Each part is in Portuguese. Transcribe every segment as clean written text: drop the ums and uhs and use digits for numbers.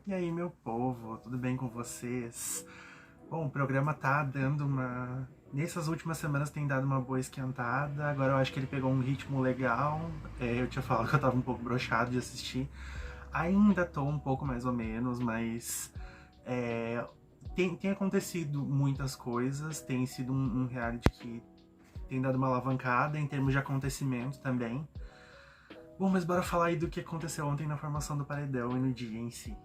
E aí, meu povo, tudo bem com vocês? Bom, o programa tá dando uma. Nessas últimas semanas tem dado uma boa esquentada, agora eu acho que ele pegou um ritmo legal. Eu tinha falado que eu tava um pouco broxado de assistir. Ainda tô um pouco mais ou menos, mas. é, tem acontecido muitas coisas, tem sido um reality que tem dado uma alavancada em termos de acontecimento também. Bom, mas bora falar aí do que aconteceu ontem na formação do paredão e no dia em si.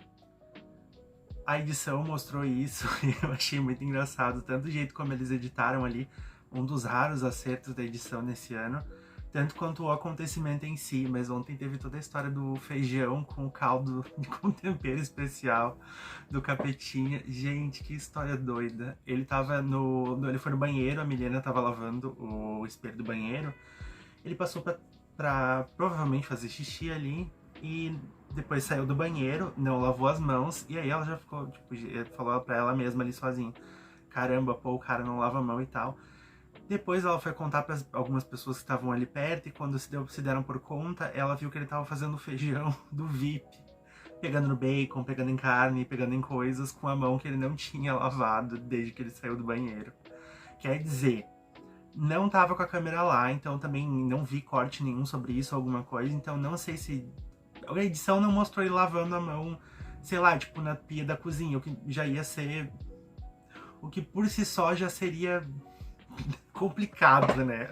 A edição mostrou isso e eu achei muito engraçado, tanto o jeito como eles editaram ali, um dos raros acertos da edição nesse ano, tanto quanto o acontecimento em si. Mas ontem teve toda a história do feijão com o caldo com tempero especial do Capetinha. Gente, que história doida. Ele tava ele foi no banheiro, a Milena tava lavando o espelho do banheiro. Ele passou pra provavelmente fazer xixi ali e depois saiu do banheiro, não lavou as mãos, e aí ela já ficou, tipo, falou pra ela mesma ali sozinha: caramba, pô, o cara não lava a mão e tal. Depois ela foi contar para algumas pessoas que estavam ali perto, e quando se deram por conta, ela viu que ele tava fazendo o feijão do VIP, pegando no bacon, pegando em carne, pegando em coisas com a mão que ele não tinha lavado desde que ele saiu do banheiro. Quer dizer, não tava com a câmera lá, então também não vi corte nenhum sobre isso, alguma coisa, então não sei se a edição não mostrou ele lavando a mão, sei lá, tipo, na pia da cozinha, o que já ia ser. O que por si só já seria complicado, né?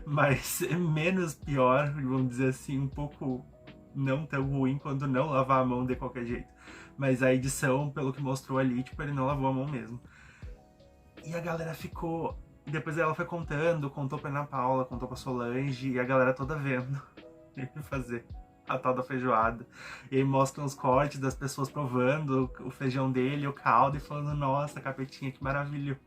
Mas é menos pior, vamos dizer assim, um pouco não tão ruim quanto não lavar a mão de qualquer jeito. Mas a edição, pelo que mostrou ali, tipo, ele não lavou a mão mesmo. E a galera ficou. Depois ela foi contando, contou pra Ana Paula, contou pra Solange, e a galera toda vendo ele fazer a tal da feijoada. E aí mostram os cortes das pessoas provando o feijão dele, o caldo, e falando: nossa, Capetinha, que maravilhoso.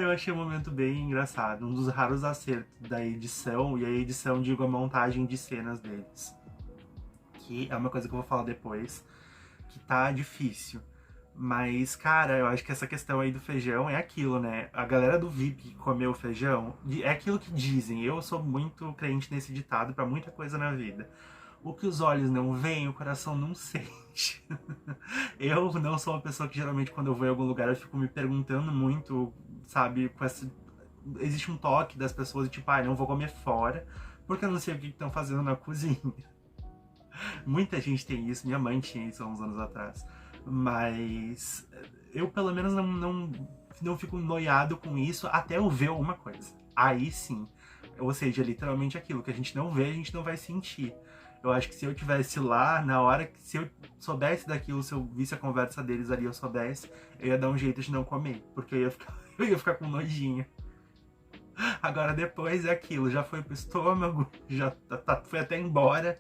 Eu achei um momento bem engraçado, um dos raros acertos da edição, e a edição, digo, a montagem de cenas deles. Que é uma coisa que eu vou falar depois, que tá difícil. Mas, cara, eu acho que essa questão aí do feijão é aquilo, né? A galera do VIP que comeu feijão, é aquilo que dizem. Eu sou muito crente nesse ditado pra muita coisa na vida. O que os olhos não veem, o coração não sente. Eu não sou uma pessoa que geralmente quando eu vou em algum lugar eu fico me perguntando muito, sabe, existe um toque das pessoas de tipo, não vou comer fora, porque eu não sei o que estão fazendo na cozinha. Muita gente tem isso, minha mãe tinha isso há uns anos atrás. Mas eu pelo menos não fico noiado com isso até eu ver alguma coisa. Aí sim. Ou seja, literalmente aquilo que a gente não vê, a gente não vai sentir. Eu acho que se eu tivesse lá, na hora que se eu soubesse daquilo, se eu visse a conversa deles ali, eu soubesse, eu ia dar um jeito de não comer, porque eu ia ficar com nojinho. Agora depois é aquilo, já foi pro estômago, já foi até embora.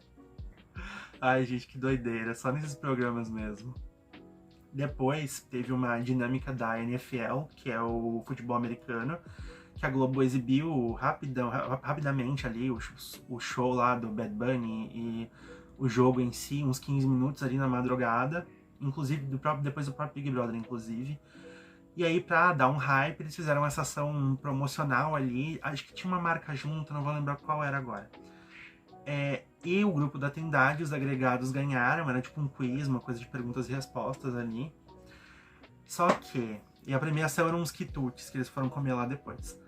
Ai, gente, que doideira, só nesses programas mesmo. Depois teve uma dinâmica da NFL, que é o futebol americano, que a Globo exibiu rapidamente ali o show lá do Bad Bunny e o jogo em si, uns 15 minutos ali na madrugada, inclusive depois do próprio Big Brother, inclusive. E aí, pra dar um hype, eles fizeram essa ação promocional ali, acho que tinha uma marca junto, não vou lembrar qual era agora. E o grupo da Trindade, os agregados ganharam, era tipo um quiz, uma coisa de perguntas e respostas ali. Só que, e a premiação eram uns quitutes que eles foram comer lá depois.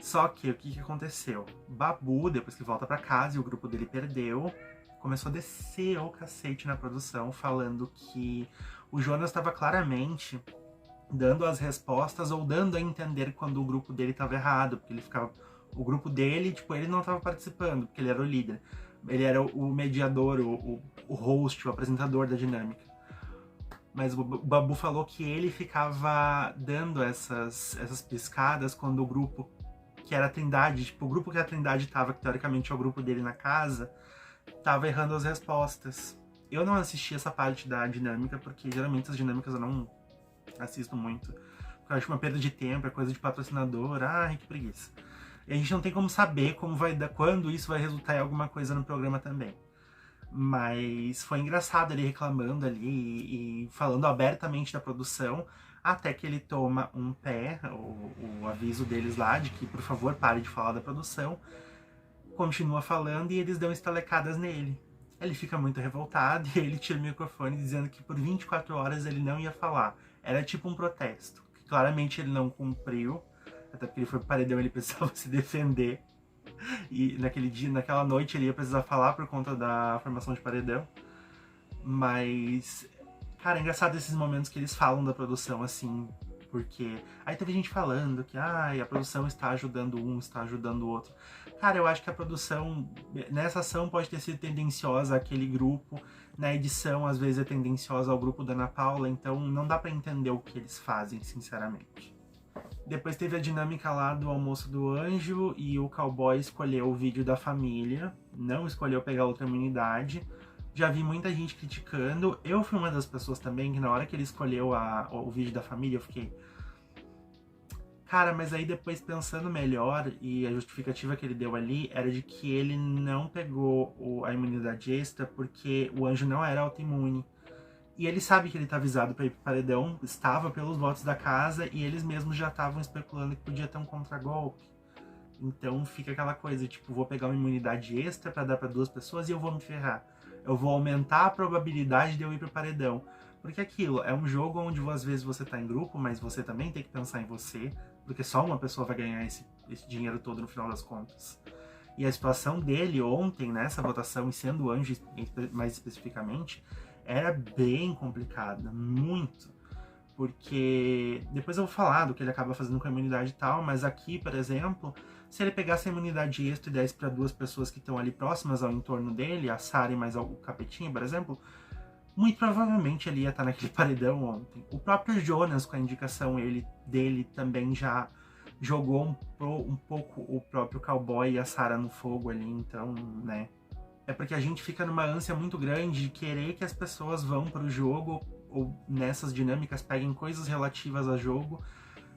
Só que, o que aconteceu? Babu, depois que volta pra casa e o grupo dele perdeu, começou a descer o cacete na produção, falando que o Jonas estava claramente dando as respostas ou dando a entender quando o grupo dele estava errado, porque ele ficava... O grupo dele, tipo, ele não estava participando, porque ele era o líder. Ele era o mediador, o host, o apresentador da dinâmica. Mas o Babu falou que ele ficava dando essas piscadas quando o grupo que era a Trindade, tipo, o grupo que a Trindade tava, que teoricamente é o grupo dele na casa, tava errando as respostas. Eu não assisti essa parte da dinâmica, porque geralmente as dinâmicas eu não assisto muito. Porque eu acho uma perda de tempo, é coisa de patrocinador, ai, que preguiça. E a gente não tem como saber como vai dar, quando isso vai resultar em alguma coisa no programa também. Mas foi engraçado ele reclamando ali e falando abertamente da produção, até que ele toma um pé, o aviso deles lá, de que, por favor, pare de falar da produção. Continua falando e eles dão estalecadas nele. Ele fica muito revoltado e ele tira o microfone dizendo que por 24 horas ele não ia falar. Era tipo um protesto, que claramente ele não cumpriu, até porque ele foi pro paredão, ele precisava se defender. E naquele dia, naquela noite ele ia precisar falar por conta da formação de paredão. Mas, cara, é engraçado esses momentos que eles falam da produção, assim, porque aí teve gente falando que a produção está ajudando um, está ajudando o outro. Cara, eu acho que a produção, nessa ação, pode ter sido tendenciosa àquele grupo, na edição, às vezes, é tendenciosa ao grupo da Ana Paula, então não dá pra entender o que eles fazem, sinceramente. Depois teve a dinâmica lá do almoço do anjo e o cowboy escolheu o vídeo da família, não escolheu pegar outra imunidade. Já vi muita gente criticando. Eu fui uma das pessoas também que na hora que ele escolheu o vídeo da família, eu fiquei... Cara, mas aí depois pensando melhor, e a justificativa que ele deu ali era de que ele não pegou a imunidade extra porque o anjo não era autoimune. E ele sabe que ele tá avisado pra ir pro paredão, estava pelos votos da casa, e eles mesmos já estavam especulando que podia ter um contragolpe. Então fica aquela coisa, tipo, vou pegar uma imunidade extra pra dar pra 2 pessoas e eu vou me ferrar. Eu vou aumentar a probabilidade de eu ir pro paredão. Porque aquilo, é um jogo onde às vezes você tá em grupo, mas você também tem que pensar em você, porque só uma pessoa vai ganhar esse dinheiro todo no final das contas. E a situação dele ontem, nessa votação, e sendo o anjo mais especificamente, era bem complicada, muito. Porque depois eu vou falar do que ele acaba fazendo com a imunidade e tal, mas aqui, por exemplo, se ele pegasse a imunidade extra e desse para 2 pessoas que estão ali próximas ao entorno dele, a Sarah e mais o Capetinha, por exemplo, muito provavelmente ele ia estar naquele paredão ontem. O próprio Jonas, com a indicação dele, também já jogou um pouco o próprio cowboy e a Sarah no fogo ali, então, né? É porque a gente fica numa ânsia muito grande de querer que as pessoas vão pro jogo ou nessas dinâmicas peguem coisas relativas a jogo.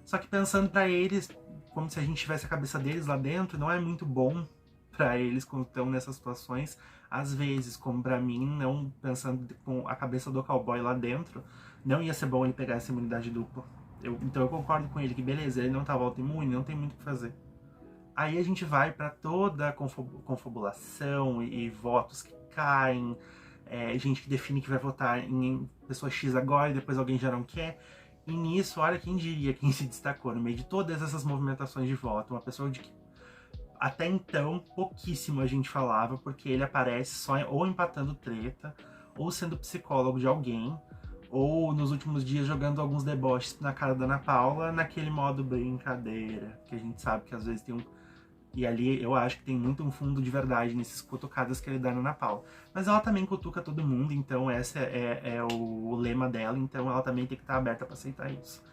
Só que pensando pra eles, como se a gente tivesse a cabeça deles lá dentro, não é muito bom pra eles quando estão nessas situações. Às vezes, como pra mim, não pensando com a cabeça do cowboy lá dentro, não ia ser bom ele pegar essa imunidade dupla. Então eu concordo com ele que beleza, ele não tava autoimune, não tem muito o que fazer. Aí a gente vai para toda a confabulação e votos que caem, gente que define que vai votar em pessoa X agora e depois alguém já não quer. E nisso, olha quem diria quem se destacou no meio de todas essas movimentações de voto. Uma pessoa de que até então pouquíssimo a gente falava, porque ele aparece só ou empatando treta, ou sendo psicólogo de alguém, ou nos últimos dias jogando alguns deboches na cara da Ana Paula, naquele modo brincadeira, que a gente sabe que às vezes tem um... E ali eu acho que tem muito um fundo de verdade nesses cutucadas que ele dá na Ana Paula. Mas ela também cutuca todo mundo, então esse é o lema dela, então ela também tem que estar aberta para aceitar isso.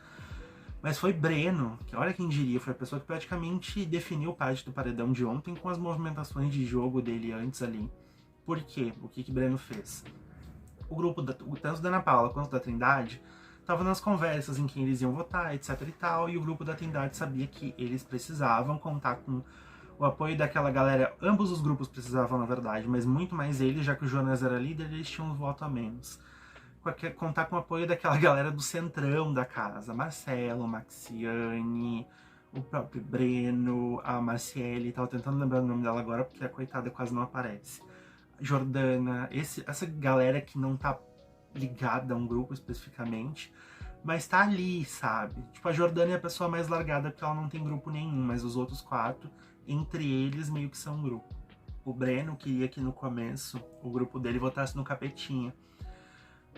Mas foi Breno, que olha quem diria, foi a pessoa que praticamente definiu parte do paredão de ontem com as movimentações de jogo dele antes ali. Por quê? O que Breno fez? O grupo, tanto da Ana Paula quanto da Trindade, estava nas conversas em quem eles iam votar, etc e tal, e o grupo da Trindade sabia que eles precisavam contar com o apoio daquela galera. Ambos os grupos precisavam, na verdade, mas muito mais ele, já que o Jonas era líder, eles tinham um voto a menos. Contar com o apoio daquela galera do centrão da casa, Marcelo, Maxiane, o próprio Breno, a Marciele, tava tentando lembrar o nome dela agora porque a coitada quase não aparece. Jordana, essa galera que não tá ligada a um grupo especificamente, mas tá ali, sabe? Tipo, a Jordana é a pessoa mais largada porque ela não tem grupo nenhum, mas os outros 4, entre eles, meio que são um grupo. O Breno queria que no começo o grupo dele votasse no Capetinha,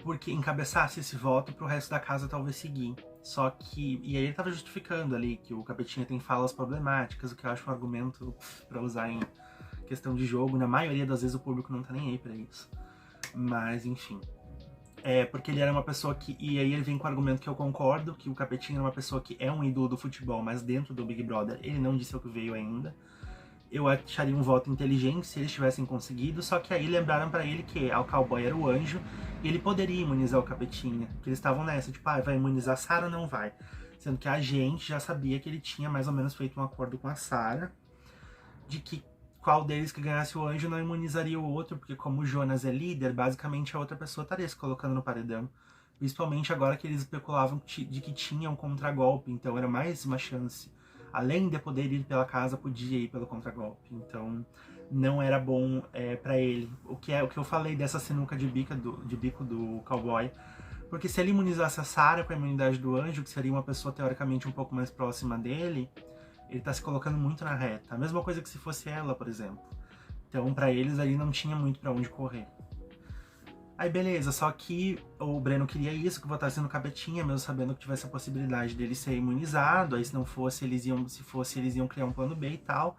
porque encabeçasse esse voto pro resto da casa talvez seguir. Só que... E aí ele tava justificando ali que o Capetinha tem falas problemáticas, o que eu acho um argumento pra usar em questão de jogo. Na maioria das vezes o público não tá nem aí pra isso. Mas, enfim. Porque ele era uma pessoa que... E aí ele vem com o argumento que eu concordo, que o Capetinha era uma pessoa que é um ídolo do futebol, mas dentro do Big Brother ele não disse o que veio ainda. Eu acharia um voto inteligente se eles tivessem conseguido, só que aí lembraram pra ele que o cowboy era o anjo e ele poderia imunizar o Capetinha. Porque eles estavam nessa, tipo, vai imunizar a Sarah ou não vai? Sendo que a gente já sabia que ele tinha mais ou menos feito um acordo com a Sarah de que qual deles que ganhasse o anjo não imunizaria o outro, porque como o Jonas é líder, basicamente a outra pessoa estaria se colocando no paredão. Principalmente agora que eles especulavam de que tinha um contragolpe, então era mais uma chance. Além de poder ir pela casa, podia ir pelo contragolpe. Então, não era bom pra ele. O que eu falei dessa sinuca de bico do cowboy. Porque se ele imunizasse a Sarah com a imunidade do anjo, que seria uma pessoa teoricamente um pouco mais próxima dele, ele tá se colocando muito na reta. A mesma coisa que se fosse ela, por exemplo. Então, pra eles ali não tinha muito pra onde correr. Aí beleza, só que o Breno queria isso, que votasse no Capetinha, mesmo sabendo que tivesse a possibilidade dele ser imunizado, aí se não fosse, se fosse, eles iam criar um plano B e tal.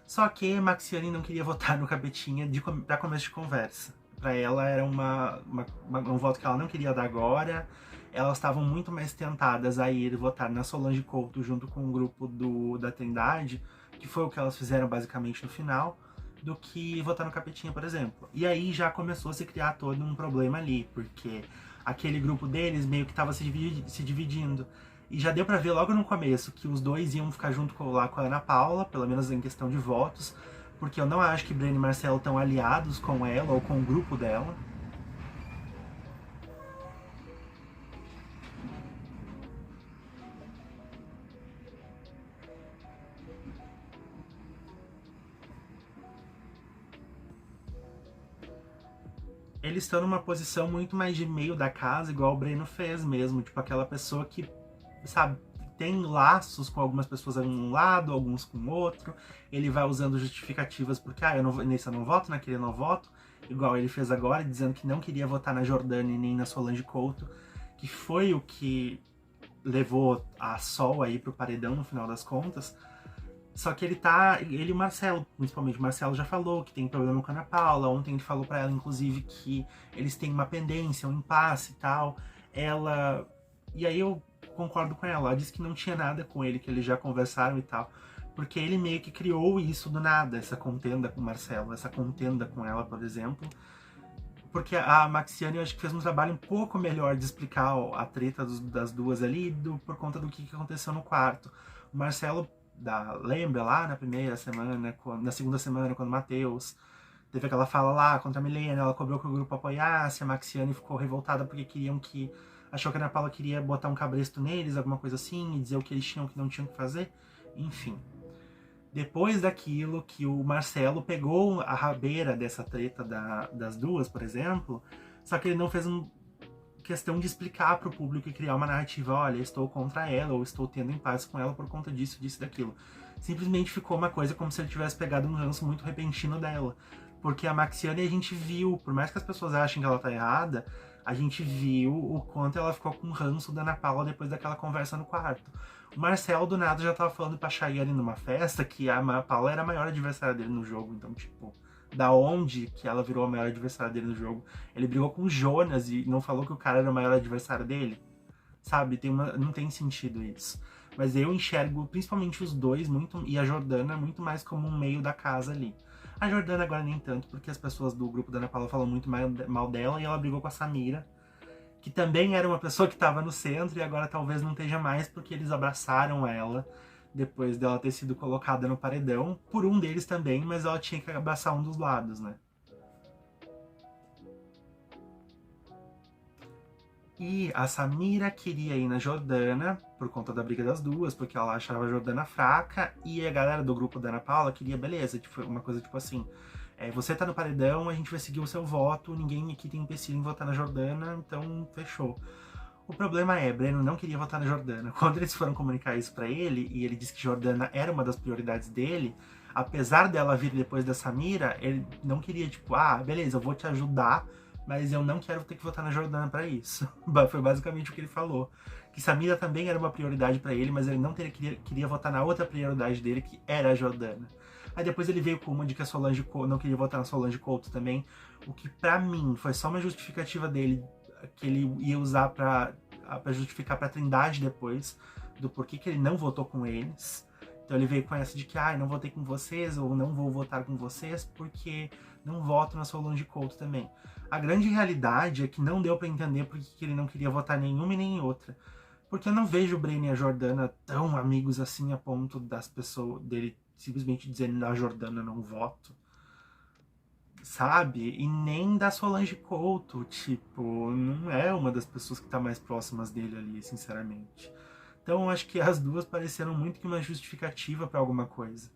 Só que Maxiane não queria votar no Capetinha pra começo de conversa. Pra ela era um voto que ela não queria dar agora. Elas estavam muito mais tentadas a ir votar na Solange Couto junto com o grupo da Trindade, que foi o que elas fizeram basicamente no final, do que votar no Capetinha, por exemplo. E aí já começou a se criar todo um problema ali, porque aquele grupo deles meio que estava se dividindo. E já deu pra ver logo no começo que os dois iam ficar junto lá com a Ana Paula, pelo menos em questão de votos, porque eu não acho que Breno e Marcelo estão aliados com ela ou com o grupo dela. Eles estão numa posição muito mais de meio da casa, igual o Breno fez mesmo. Tipo, aquela pessoa que, sabe, tem laços com algumas pessoas em um lado, alguns com o outro. Ele vai usando justificativas porque, nesse eu não voto, naquele eu não voto. Igual ele fez agora, dizendo que não queria votar na Jordânia nem na Solange Couto, que foi o que levou a Sol aí pro paredão no final das contas. Só que ele e o Marcelo, principalmente, o Marcelo já falou que tem problema com a Ana Paula. Ontem ele falou pra ela, inclusive, que eles têm uma pendência, um impasse e tal. E aí eu concordo com ela. Ela disse que não tinha nada com ele, que eles já conversaram e tal. Porque ele meio que criou isso do nada, essa contenda com o Marcelo, essa contenda com ela, por exemplo. Porque a Maxiane, eu acho que fez um trabalho um pouco melhor de explicar a treta das duas ali, por conta do que aconteceu no quarto. O Marcelo, lembra lá na primeira semana, na segunda semana, quando o Matheus teve aquela fala lá contra a Milena, ela cobrou que o grupo apoiasse, a Maxiane ficou revoltada porque achou que a Ana Paula queria botar um cabresto neles, alguma coisa assim, e dizer o que eles tinham, o que não tinham que fazer, enfim. Depois daquilo que o Marcelo pegou a rabeira dessa treta das duas, por exemplo, só que ele não fez questão de explicar para o público e criar uma narrativa, olha, estou contra ela, ou estou tendo impasse com ela por conta disso, disso e daquilo. Simplesmente ficou uma coisa como se ele tivesse pegado um ranço muito repentino dela. Porque a Maxiane, a gente viu, por mais que as pessoas achem que ela tá errada, a gente viu o quanto ela ficou com ranço da Ana Paula depois daquela conversa no quarto. O Marcelo, do nada, já tava falando pra Chayane numa festa que a Ana Paula era a maior adversária dele no jogo. Então, tipo, da onde que ela virou a maior adversária dele no jogo? Ele brigou com o Jonas e não falou que o cara era o maior adversário dele? Sabe? Não tem sentido isso. Mas eu enxergo principalmente os dois e a Jordana muito mais como um meio da casa ali. A Jordana agora nem tanto, porque as pessoas do grupo da Ana Paula falam muito mal dela e ela brigou com a Samira, que também era uma pessoa que estava no centro e agora talvez não esteja mais porque eles abraçaram ela depois dela ter sido colocada no paredão, por um deles também, mas ela tinha que abraçar um dos lados, né? E a Samira queria ir na Jordana por conta da briga das duas, porque ela achava a Jordana fraca, e a galera do grupo da Ana Paula queria, beleza, tipo, uma coisa tipo assim, você tá no paredão, a gente vai seguir o seu voto, ninguém aqui tem empecilho em votar na Jordana, então fechou. O problema Breno não queria votar na Jordana. Quando eles foram comunicar isso pra ele, e ele disse que Jordana era uma das prioridades dele, apesar dela vir depois da Samira, ele não queria, tipo, beleza, eu vou te ajudar, mas eu não quero ter que votar na Jordana pra isso. Foi basicamente o que ele falou. Que Samira também era uma prioridade pra ele, mas ele não queria votar na outra prioridade dele, que era a Jordana. Aí depois ele veio com uma de que a Solange não queria votar na Solange Couto também, o que pra mim foi só uma justificativa dele, que ele ia usar pra justificar pra Trindade depois, do porquê que ele não votou com eles. Então ele veio com essa de que, não votei com vocês, ou não vou votar com vocês, porque não voto na Solange Couto também. A grande realidade é que não deu pra entender porque que ele não queria votar nenhuma e nem em outra. Porque eu não vejo o Breno e a Jordana tão amigos assim a ponto das pessoas dele simplesmente dizendo na Jordana não voto. Sabe? E nem da Solange Couto, tipo, não é uma das pessoas que tá mais próximas dele ali, sinceramente. Então eu acho que as duas pareceram muito que uma justificativa pra alguma coisa.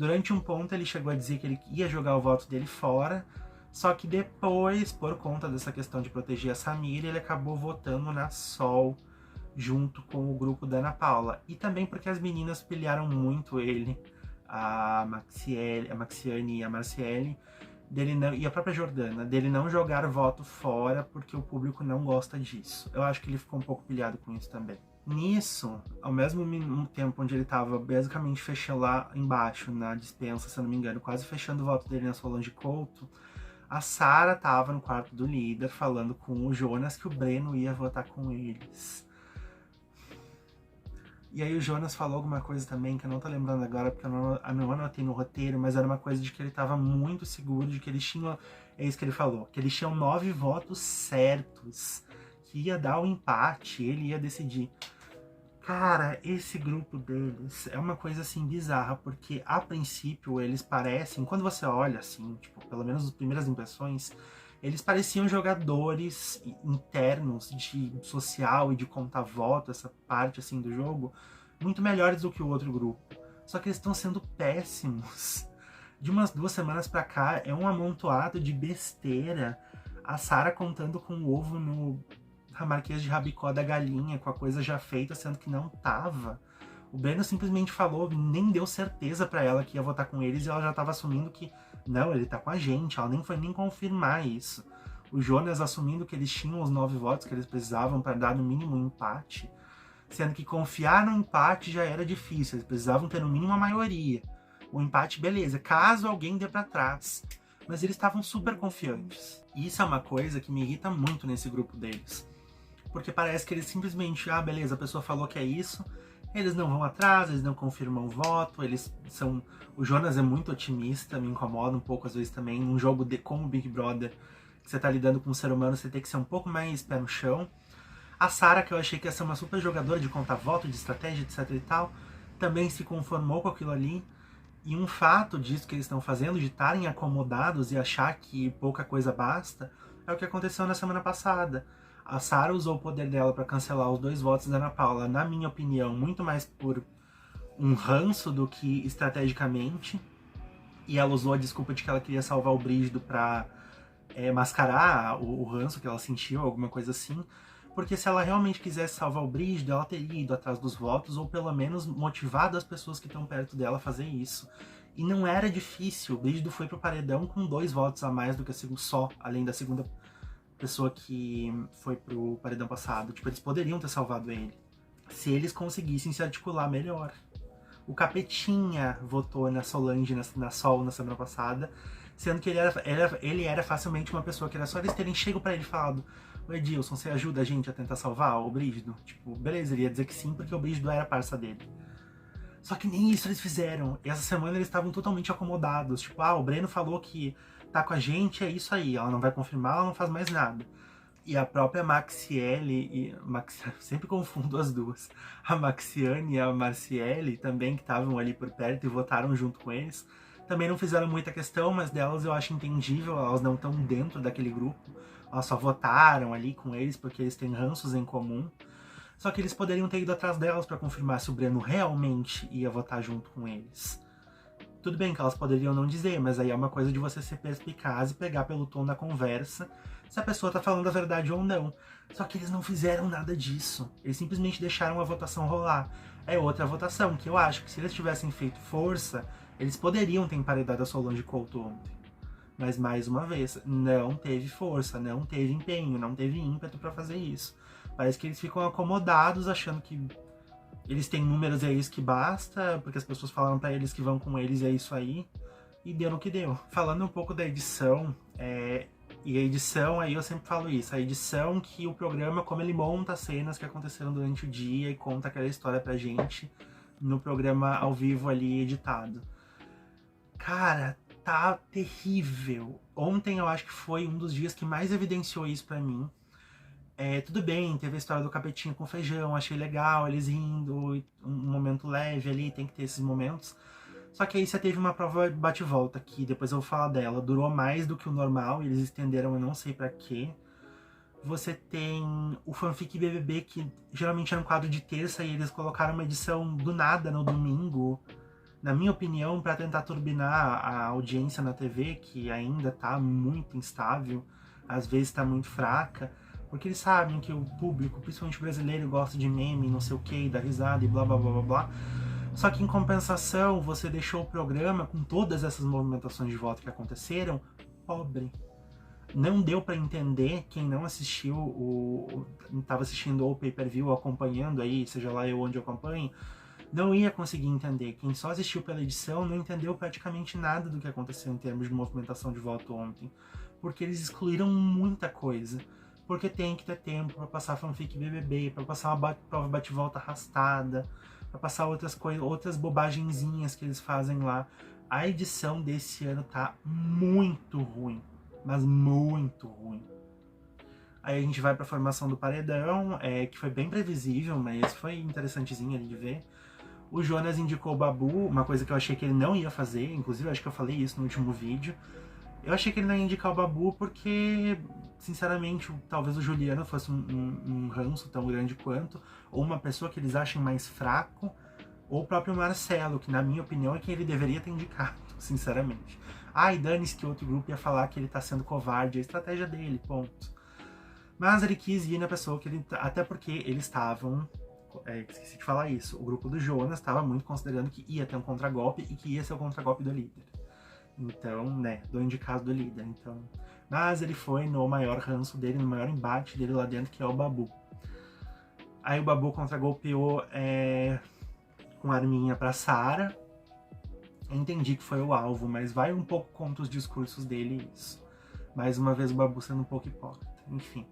Durante um ponto ele chegou a dizer que ele ia jogar o voto dele fora, só que depois, por conta dessa questão de proteger a Samira, ele acabou votando na Sol, junto com o grupo da Ana Paula. E também porque as meninas pilharam muito ele, a Maxiane e a Marciele, dele não, e a própria Jordana, dele não jogar voto fora porque o público não gosta disso. Eu acho que ele ficou um pouco pilhado com isso também. Nisso, ao mesmo tempo onde ele tava basicamente fechando lá embaixo na dispensa, se eu não me engano, quase fechando o voto dele na Solange Couto, a Sara tava no quarto do líder falando com o Jonas que o Breno ia votar com eles. E aí o Jonas falou alguma coisa também, que eu não tô lembrando agora, porque eu não anotei no roteiro, mas era uma coisa de que ele tava muito seguro de que eles tinham... É isso que ele falou, que eles tinham 9 votos certos, que ia dar o empate, ele ia decidir. Cara, esse grupo deles é uma coisa assim bizarra, porque a princípio eles parecem, quando você olha assim, tipo, pelo menos as primeiras impressões, eles pareciam jogadores internos de social e de contar voto, essa parte assim do jogo, muito melhores do que o outro grupo. Só que eles estão sendo péssimos. De umas 2 semanas pra cá, é um amontoado de besteira. A Sara contando com o ovo no Marquês de Rabicó da galinha, com a coisa já feita, sendo que não tava. O Breno simplesmente falou, nem deu certeza pra ela que ia votar com eles, e ela já tava assumindo que não, ele tá com a gente, ela nem foi nem confirmar isso. O Jonas assumindo que eles tinham os 9 votos que eles precisavam para dar no mínimo um empate, sendo que confiar no empate já era difícil, eles precisavam ter no mínimo a maioria. O empate, beleza, caso alguém dê pra trás. Mas eles estavam super confiantes. E isso é uma coisa que me irrita muito nesse grupo deles. Porque parece que eles simplesmente, beleza, a pessoa falou que é isso, eles não vão atrás, eles não confirmam o voto, eles são... O Jonas é muito otimista, me incomoda um pouco às vezes também, num jogo como o Big Brother, que você tá lidando com um ser humano, você tem que ser um pouco mais pé no chão. A Sara, que eu achei que ia ser uma super jogadora de contar voto, de estratégia, etc e tal, também se conformou com aquilo ali. E um fato disso que eles estão fazendo, de estarem acomodados e achar que pouca coisa basta, é o que aconteceu na semana passada. A Sara usou o poder dela para cancelar os 2 votos da Ana Paula, na minha opinião, muito mais por um ranço do que estrategicamente. E ela usou a desculpa de que ela queria salvar o Brígido pra mascarar o ranço que ela sentiu, alguma coisa assim. Porque se ela realmente quisesse salvar o Brígido, ela teria ido atrás dos votos, ou pelo menos motivado as pessoas que estão perto dela a fazer isso. E não era difícil, o Brígido foi pro paredão com 2 votos a mais do que só, além da segunda pessoa que foi pro paredão passado. Tipo, eles poderiam ter salvado ele, se eles conseguissem se articular melhor. O Capetinha votou na Solange, na Sol, na semana passada, sendo que ele era facilmente uma pessoa que era só eles terem chego pra ele e falado: "Ô Edilson, você ajuda a gente a tentar salvar o Brígido?" Tipo, beleza, ele ia dizer que sim, porque o Brígido era parça dele. Só que nem isso eles fizeram. E essa semana eles estavam totalmente acomodados. Tipo, o Breno falou que tá com a gente, é isso aí. Ela não vai confirmar, ela não faz mais nada. E a própria Maxiele, sempre confundo as duas. A Maxiane e a Marciele também, que estavam ali por perto e votaram junto com eles, também não fizeram muita questão, mas delas eu acho entendível, elas não estão dentro daquele grupo. Elas só votaram ali com eles porque eles têm ranços em comum. Só que eles poderiam ter ido atrás delas para confirmar se o Breno realmente ia votar junto com eles. Tudo bem que elas poderiam não dizer, mas aí é uma coisa de você ser perspicaz e pegar pelo tom da conversa se a pessoa tá falando a verdade ou não. Só que eles não fizeram nada disso. Eles simplesmente deixaram a votação rolar. É outra votação, que eu acho que se eles tivessem feito força, eles poderiam ter emparedado a Solange Couto ontem. Mas, mais uma vez, não teve força, não teve empenho, não teve ímpeto para fazer isso. Parece que eles ficam acomodados, achando que eles têm números e é isso que basta, porque as pessoas falaram pra eles que vão com eles e é isso aí. E deu no que deu. Falando um pouco da edição, e a edição, aí eu sempre falo isso, a edição que o programa, como ele monta as cenas que aconteceram durante o dia e conta aquela história pra gente no programa ao vivo ali editado. Cara, tá terrível. Ontem eu acho que foi um dos dias que mais evidenciou isso pra mim. Tudo bem, teve a história do Capetinha com feijão, achei legal, eles rindo, um momento leve ali, tem que ter esses momentos. Só que aí você teve uma prova bate-volta, que depois eu vou falar dela, durou mais do que o normal, eles estenderam eu não sei pra quê. Você tem o Fanfic BBB, que geralmente era um quadro de terça, e eles colocaram uma edição do nada no domingo. na minha opinião, para tentar turbinar a audiência na TV, que ainda tá muito instável, às vezes tá muito fraca, porque eles sabem que o público, principalmente brasileiro, gosta de meme, não sei o que, da risada e blá blá blá blá blá. Só que em compensação, você deixou o programa, com todas essas movimentações de voto que aconteceram, pobre. Não deu para entender, quem não assistiu, estava assistindo ou pay-per-view, ou acompanhando aí, seja lá eu onde eu acompanho, não ia conseguir entender. Quem só assistiu pela edição não entendeu praticamente nada do que aconteceu em termos de movimentação de voto ontem. Porque eles excluíram muita coisa. Porque tem que ter tempo para passar fanfic BBB, para passar uma prova bate-volta arrastada, para passar outras coisas, outras bobagenzinhas que eles fazem lá. A edição desse ano tá muito ruim, mas muito ruim. Aí a gente vai pra formação do paredão, que foi bem previsível, mas foi interessantezinho ali de ver. O Jonas indicou o Babu, uma coisa que eu achei que ele não ia fazer, inclusive eu acho que eu falei isso no último vídeo. Eu achei que ele não ia indicar o Babu porque, sinceramente, talvez o Juliano fosse um ranço tão grande quanto, ou uma pessoa que eles achem mais fraco, ou o próprio Marcelo, que na minha opinião é quem ele deveria ter indicado, sinceramente. E dane-se que outro grupo ia falar que ele tá sendo covarde, a estratégia dele, ponto. Mas ele quis ir na pessoa que ele... Até porque eles estavam... esqueci de falar isso. O grupo do Jonas estava muito considerando que ia ter um contragolpe e que ia ser o contragolpe do líder. Então, né, do indicado do líder. Então, mas ele foi no maior ranço dele, no maior embate dele lá dentro, que é o Babu. Aí o Babu contragolpeou com arminha pra Sarah. Eu entendi que foi o alvo, mas vai um pouco contra os discursos dele isso. Mais uma vez o Babu sendo um pouco hipócrita. Enfim.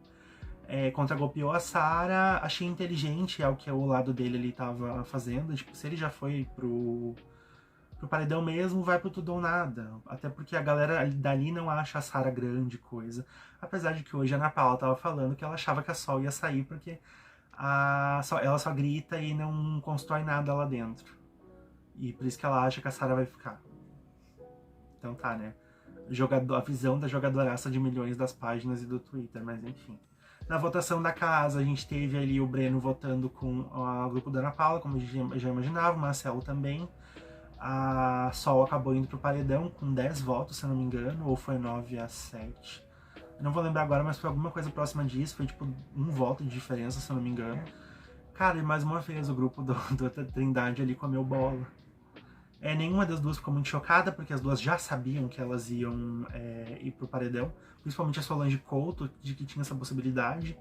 Contragolpeou a Sarah, achei inteligente, é o que o lado dele ele tava fazendo. Tipo, se ele já foi pro paredão mesmo, vai pro tudo ou nada. Até porque a galera dali não acha a Sarah grande coisa. Apesar de que hoje a Ana Paula tava falando que ela achava que a Sol ia sair porque ela só grita e não constrói nada lá dentro. E por isso que ela acha que a Sarah vai ficar. Então tá, né? A visão da jogadoraça de milhões das páginas e do Twitter, mas enfim. Na votação da casa, a gente teve ali o Breno votando com o grupo da Ana Paula, como a gente já imaginava, o Marcelo também. A Sol acabou indo pro paredão com 10 votos, se eu não me engano, ou foi 9-7. Eu não vou lembrar agora, mas foi alguma coisa próxima disso, foi tipo 1 voto de diferença, se eu não me engano. Cara, e mais uma vez o grupo do Trindade ali comeu bola. Nenhuma das duas ficou muito chocada, porque as duas já sabiam que elas iam ir pro paredão. Principalmente a Solange Couto, de que tinha essa possibilidade.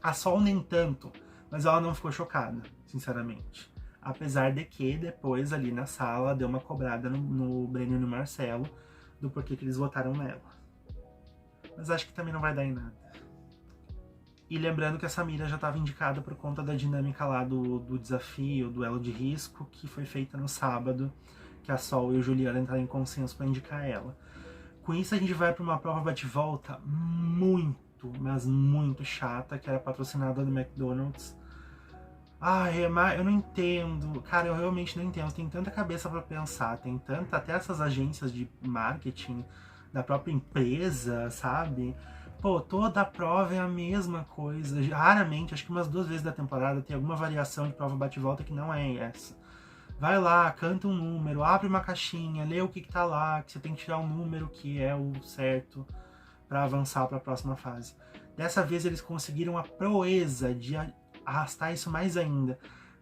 A Sol nem tanto, mas ela não ficou chocada, sinceramente. Apesar de que depois ali na sala deu uma cobrada no Breno e no Marcelo do porquê que eles votaram nela. Mas acho que também não vai dar em nada. E lembrando que a Samira já estava indicada por conta da dinâmica lá do desafio, duelo de risco, que foi feita no sábado, que a Sol e o Juliano entraram em consenso para indicar ela. Com isso a gente vai para uma prova bate-volta muito, mas muito chata, que era patrocinada do McDonald's. Eu não entendo. Cara, eu realmente não entendo. Tem tanta cabeça para pensar, tem tanta... Até essas agências de marketing da própria empresa, sabe? Pô, toda a prova é a mesma coisa. Raramente, acho que umas 2 vezes da temporada tem alguma variação de prova bate-volta que não é essa. Vai lá, canta um número, abre uma caixinha, lê o que tá lá, que você tem que tirar um número que é o certo para avançar para a próxima fase. Dessa vez eles conseguiram a proeza de arrastar isso mais ainda.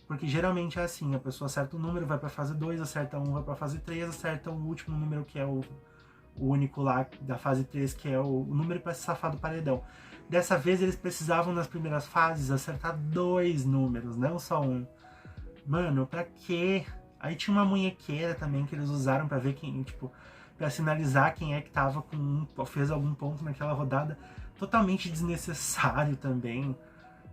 Porque geralmente é assim, a pessoa acerta um número, vai pra fase 2, acerta um, vai pra fase 3, acerta o último número que é o único lá da fase 3, que é o número para se safar do paredão. Dessa vez eles precisavam nas primeiras fases acertar 2 números, não só um. Mano, pra quê? Aí tinha uma munhequeira também que eles usaram pra ver quem, tipo, pra sinalizar quem é que tava fez algum ponto naquela rodada. Totalmente desnecessário também.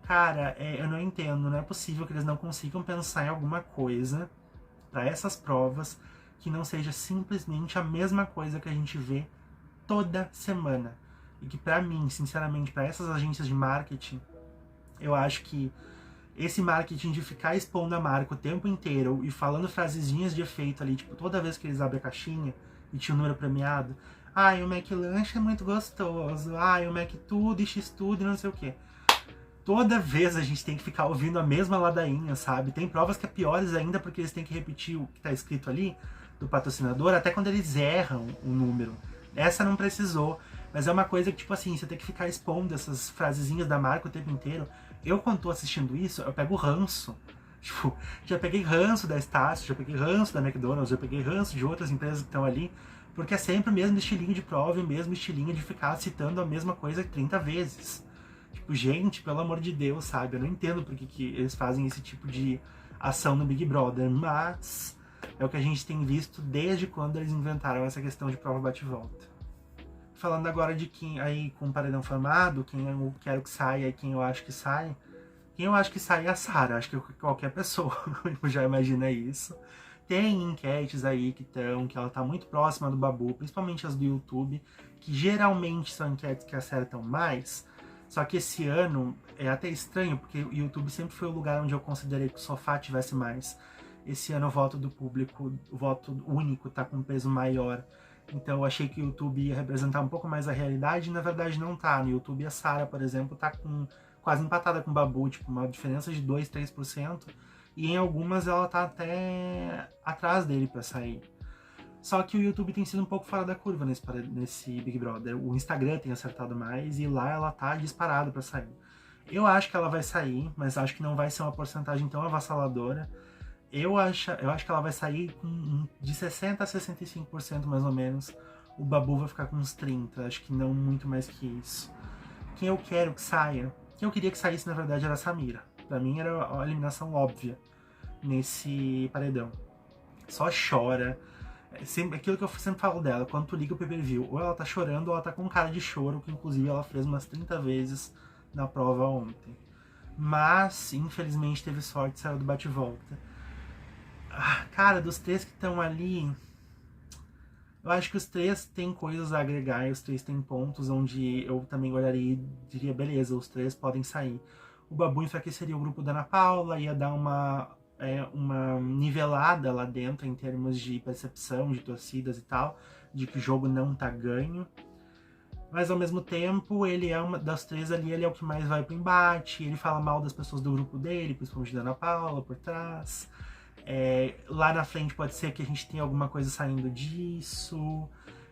Cara, eu não entendo, não é possível que eles não consigam pensar em alguma coisa para essas provas que não seja simplesmente a mesma coisa que a gente vê toda semana. E que pra mim, sinceramente, para essas agências de marketing, eu acho que esse marketing de ficar expondo a marca o tempo inteiro e falando frasezinhas de efeito ali, tipo, toda vez que eles abrem a caixinha e tinha um número premiado, o McLanche é muito gostoso, o Mac tudo e X tudo e não sei o que. toda vez a gente tem que ficar ouvindo a mesma ladainha, sabe? Tem provas que é piores ainda porque eles têm que repetir o que tá escrito ali do patrocinador, até quando eles erram o número. Essa não precisou, mas é uma coisa que, tipo assim, você tem que ficar expondo essas frasezinhas da marca o tempo inteiro. Eu, quando tô assistindo isso, eu pego ranço. Tipo, já peguei ranço da Estácio, já peguei ranço da McDonald's, já peguei ranço de outras empresas que estão ali, porque é sempre o mesmo estilinho de prova e o mesmo estilinho de ficar citando a mesma coisa 30 vezes. Tipo, gente, pelo amor de Deus, sabe? Eu não entendo por que eles fazem esse tipo de ação no Big Brother, mas é o que a gente tem visto desde quando eles inventaram essa questão de prova bate-volta. Falando agora de quem aí com o paredão formado, quem eu quero que saia e quem eu acho que sai. Quem eu acho que sai é a Sarah, acho que qualquer pessoa já imagina isso. Tem enquetes aí que ela tá muito próxima do Babu, principalmente as do YouTube, que geralmente são enquetes que acertam mais. Só que esse ano é até estranho, porque o YouTube sempre foi o lugar onde eu considerei que o sofá tivesse mais. Esse ano o voto do público, o voto único, tá com um peso maior. Então eu achei que o YouTube ia representar um pouco mais a realidade, e na verdade não tá. No YouTube a Sarah, por exemplo, tá com quase empatada com o Babu, tipo, uma diferença de 2, 3%, e em algumas ela tá até atrás dele pra sair. Só que o YouTube tem sido um pouco fora da curva nesse Big Brother. O Instagram tem acertado mais e lá ela tá disparada pra sair. Eu acho que ela vai sair, mas acho que não vai ser uma porcentagem tão avassaladora. Eu acho que ela vai sair de 60% a 65% mais ou menos. O Babu vai ficar com uns 30%, acho que não muito mais que isso. Quem eu quero que saia, quem eu queria que saísse na verdade era a Samira. Pra mim era a eliminação óbvia nesse paredão. Só chora. Aquilo que eu sempre falo dela, quando tu liga o pay-per-view, ou ela tá chorando ou ela tá com cara de choro, que inclusive ela fez umas 30 vezes na prova ontem. Mas, infelizmente, teve sorte, saiu do bate-volta. Cara, dos três que estão ali, eu acho que os três têm coisas a agregar e os três têm pontos onde eu também olharia e diria, beleza, os três podem sair. O Babu enfraqueceria o grupo da Ana Paula, ia dar uma nivelada lá dentro em termos de percepção, de torcidas e tal, de que o jogo não tá ganho. Mas ao mesmo tempo, ele é uma das três ali, ele é o que mais vai pro embate, ele fala mal das pessoas do grupo dele, principalmente da Ana Paula, por trás. Lá na frente pode ser que a gente tenha alguma coisa saindo disso.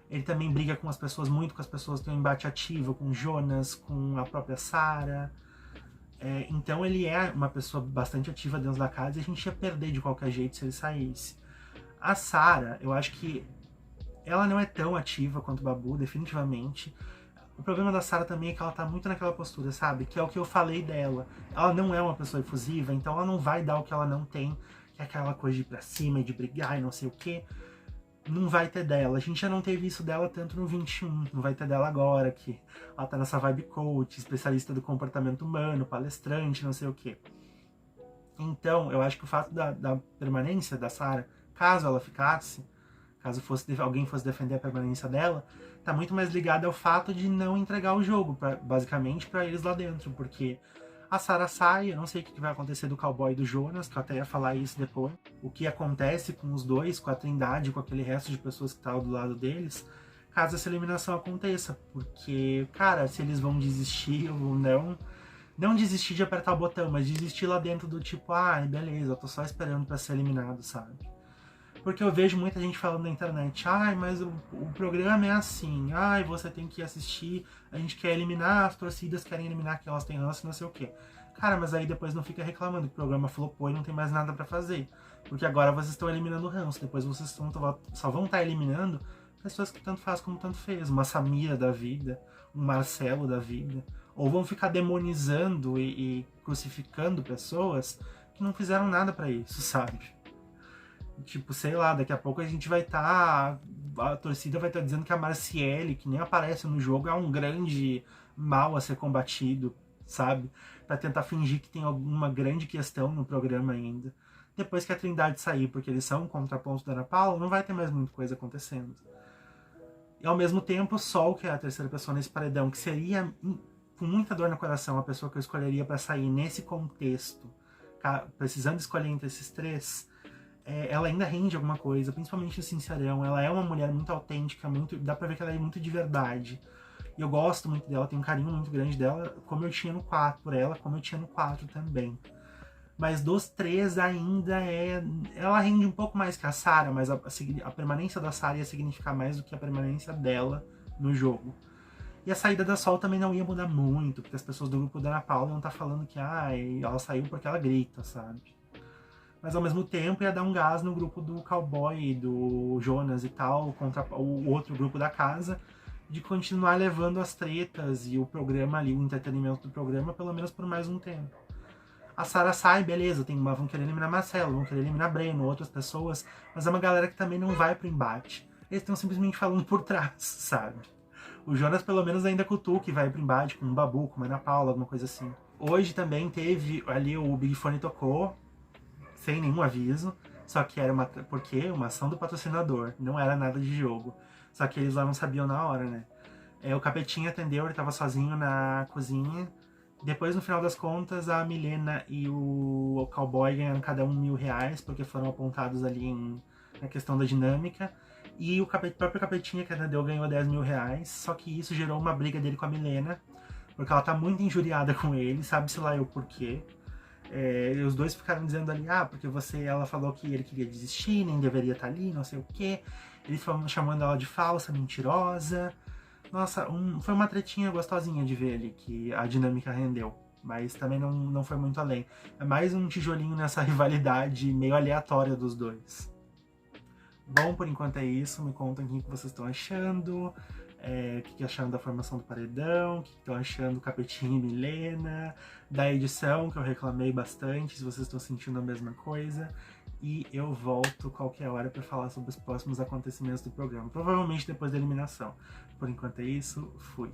Ele também briga com as pessoas, muito com as pessoas, tem um embate ativo com o Jonas, com a própria Sarah. Então ele é uma pessoa bastante ativa dentro da casa e a gente ia perder de qualquer jeito se ele saísse. A Sarah, eu acho que ela não é tão ativa quanto o Babu, definitivamente. O problema da Sarah também é que ela tá muito naquela postura, sabe? Que é o que eu falei dela. Ela não é uma pessoa efusiva, então ela não vai dar o que ela não tem, que é aquela coisa de ir pra cima e de brigar e não sei o quê. Não vai ter dela. A gente já não teve isso dela tanto no 21, não vai ter dela agora, que ela tá nessa vibe coach, especialista do comportamento humano, palestrante, não sei o quê. Então, eu acho que o fato da permanência da Sarah, caso ela ficasse, caso alguém fosse defender a permanência dela, tá muito mais ligado ao fato de não entregar o jogo, basicamente, para eles lá dentro, porque a Sarah sai, eu não sei o que vai acontecer do Cowboy e do Jonas, que eu até ia falar isso depois, o que acontece com os dois, com a Trindade, com aquele resto de pessoas que estavam do lado deles, caso essa eliminação aconteça, porque, cara, se eles vão desistir ou não desistir de apertar o botão, mas desistir lá dentro do tipo, beleza, eu tô só esperando pra ser eliminado, sabe? Porque eu vejo muita gente falando na internet, mas o programa é assim, você tem que assistir, a gente quer eliminar, as torcidas querem eliminar que elas têm ranço, não sei o quê. Cara, mas aí depois não fica reclamando que o programa flopou e não tem mais nada pra fazer. Porque agora vocês estão eliminando o ranço, depois vocês só vão estar eliminando pessoas que tanto faz como tanto fez. Uma Samira da vida, um Marcelo da vida. Ou vão ficar demonizando e crucificando pessoas que não fizeram nada pra isso, sabe? Tipo, sei lá, daqui a pouco a gente vai estar... a torcida vai estar dizendo que a Marciele, que nem aparece no jogo, é um grande mal a ser combatido, sabe? Pra tentar fingir que tem alguma grande questão no programa ainda. Depois que a Trindade sair, porque eles são um contraponto da Ana Paula, não vai ter mais muita coisa acontecendo. E ao mesmo tempo, o Sol, que é a terceira pessoa nesse paredão, que seria, com muita dor no coração, a pessoa que eu escolheria pra sair nesse contexto, precisando escolher entre esses três... ela ainda rende alguma coisa, principalmente no Sincerão. Ela é uma mulher muito autêntica, dá pra ver que ela é muito de verdade. E eu gosto muito dela, tenho um carinho muito grande dela, como eu tinha no 4, por ela, como eu tinha no 4 também. Mas dos 3 ainda é... Ela rende um pouco mais que a Sarah, mas a permanência da Sarah ia significar mais do que a permanência dela no jogo. E a saída da Sol também não ia mudar muito, porque as pessoas do grupo da Ana Paula iam estar falando que ela saiu porque ela grita, sabe? Mas ao mesmo tempo ia dar um gás no grupo do Cowboy, do Jonas e tal, contra o outro grupo da casa, de continuar levando as tretas e o programa ali, o entretenimento do programa, pelo menos por mais um tempo. A Sarah sai, beleza, vão querer eliminar Marcelo, vão querer eliminar Breno, outras pessoas, mas é uma galera que também não vai pro embate. Eles estão simplesmente falando por trás, sabe? O Jonas pelo menos ainda cutuca e vai pro embate com um Babu, com uma Ana Paula, alguma coisa assim. Hoje também teve ali o Big Fone tocou, sem nenhum aviso, só que era uma ação do patrocinador, não era nada de jogo. Só que eles lá não sabiam na hora, né? O Capetinha atendeu, ele tava sozinho na cozinha. Depois, no final das contas, a Milena e o Cowboy ganharam cada um R$1.000, porque foram apontados ali na questão da dinâmica. E o próprio Capetinha que atendeu ganhou R$10.000, só que isso gerou uma briga dele com a Milena, porque ela tá muito injuriada com ele, sabe-se lá o porquê. E os dois ficaram dizendo ali, porque ela falou que ele queria desistir, nem deveria estar ali, não sei o quê. Eles foram chamando ela de falsa, mentirosa. Nossa, foi uma tretinha gostosinha de ver ali, que a dinâmica rendeu. Mas também não foi muito além. É mais um tijolinho nessa rivalidade meio aleatória dos dois. Bom, por enquanto é isso. Me contam o que vocês estão achando. O que acharam da formação do paredão. O que estão achando do Capetinho e Milena. Da edição, que eu reclamei bastante. Se vocês estão sentindo a mesma coisa. E eu volto qualquer hora para falar sobre os próximos acontecimentos do programa. Provavelmente depois da eliminação. Por enquanto é isso. Fui.